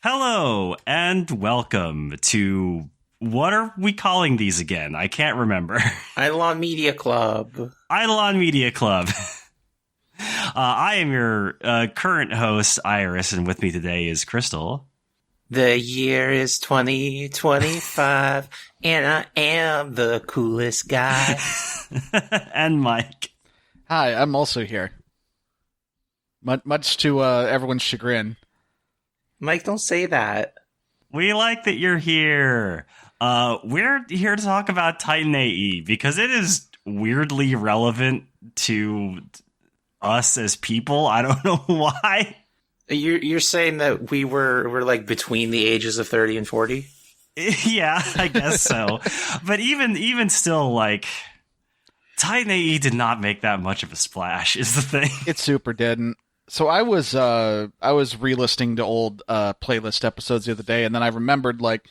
Hello and welcome to what are we calling these again? I can't remember. Eidolon Media Club. Eidolon Media Club. I am your current host, Iris, and with me today is Crystal. The year is 2025, and I am the coolest guy. And Mike. Hi, I'm also here. Much to everyone's chagrin. Mike, don't say that. We like that you're here. We're here to talk about Titan AE because it is weirdly relevant to us as people. I don't know why. You're saying that we're like between the ages of 30 and 40? Yeah, I guess so. But even still, like, Titan AE did not make that much of a splash, is the thing. It super didn't. So I was re-listening to old playlist episodes the other day, and then I remembered, like,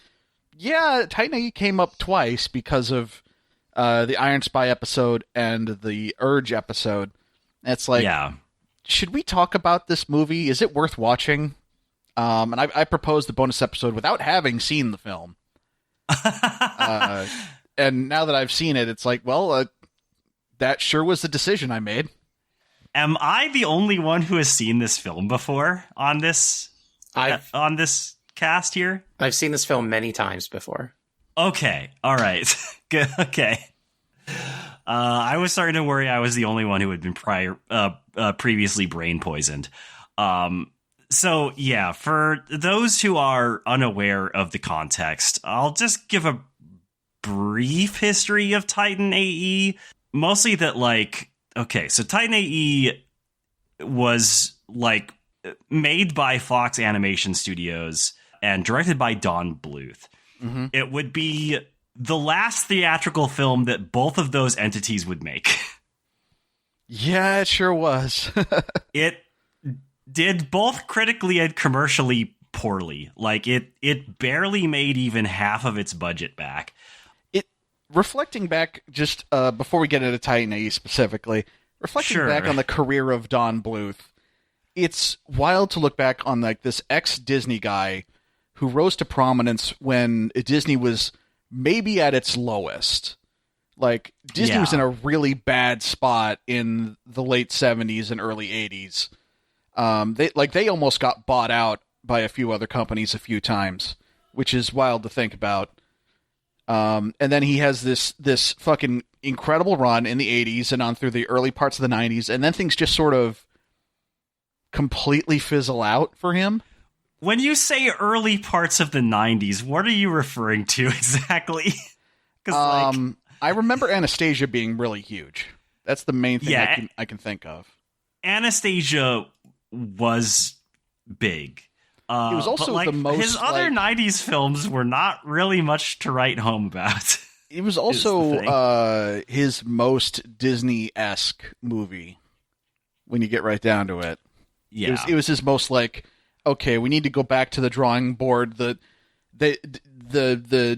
yeah, Titan AE came up twice because of the Iron Spy episode and the Urge episode. And it's like, yeah. Should we talk about this movie? Is it worth watching? And I proposed the bonus episode without having seen the film. And now that I've seen it, it's like, well, that sure was the decision I made. Am I the only one who has seen this film before on this cast here? I've seen this film many times before. Okay, all right, good. Okay, I was starting to worry I was the only one who had been previously brain poisoned. So yeah, for those who are unaware of the context, I'll just give a brief history of Titan AE. Mostly that, like, okay, so Titan AE was, like, made by Fox Animation Studios and directed by Don Bluth. Mm-hmm. It would be the last theatrical film that both of those entities would make. Yeah, it sure was. It did both critically and commercially poorly. Like, it barely made even half of its budget back. Reflecting back, just before we get into Titan AE specifically, reflecting back on the career of Don Bluth, it's wild to look back on, like, this ex-Disney guy who rose to prominence when Disney was maybe at its lowest. Like, Disney was in a really bad spot in the late 70s and early 80s. They almost got bought out by a few other companies a few times, which is wild to think about. And then he has this fucking incredible run in the 80s and on through the early parts of the 90s, and then things just sort of completely fizzle out for him. When you say early parts of the 90s, what are you referring to exactly? I remember Anastasia being really huge. That's the main thing I can think of. Anastasia was big. It was also the most. His other 90s films were not really much to write home about. It was also his most Disney-esque movie, when you get right down to it. Yeah. It was his most, like, okay, we need to go back to the drawing board. The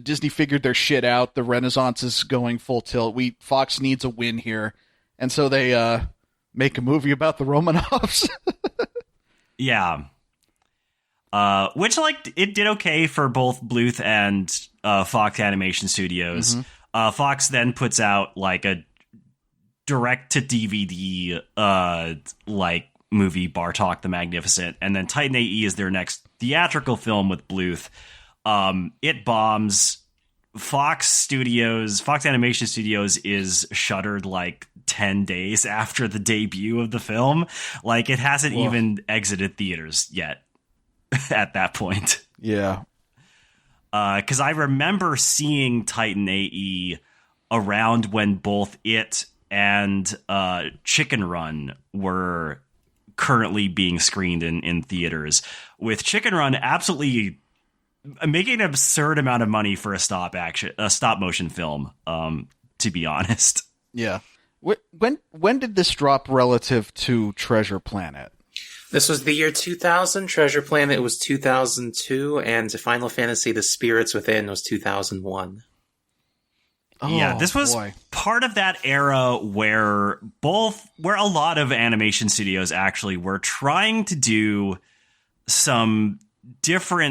Disney figured their shit out. The Renaissance is going full tilt. Fox needs a win here. And so they make a movie about the Romanovs. Yeah. Which, like, it did okay for both Bluth and Fox Animation Studios. Mm-hmm. Fox then puts out, like, a direct-to-DVD, like, movie, Bartok the Magnificent, and then Titan AE is their next theatrical film with Bluth. It bombs. Fox Animation Studios is shuttered, like, 10 days after the debut of the film. Like, it hasn't even exited theaters yet. At that point. Yeah. Because I remember seeing Titan AE around when both it and Chicken Run were currently being screened in theaters, with Chicken Run absolutely making an absurd amount of money for a stop motion film, to be honest. Yeah. When did this drop relative to Treasure Planet? This was the year 2000. Treasure Planet was 2002, and Final Fantasy: The Spirits Within was 2001. Yeah, this was part of that era where a lot of animation studios actually were trying to do some different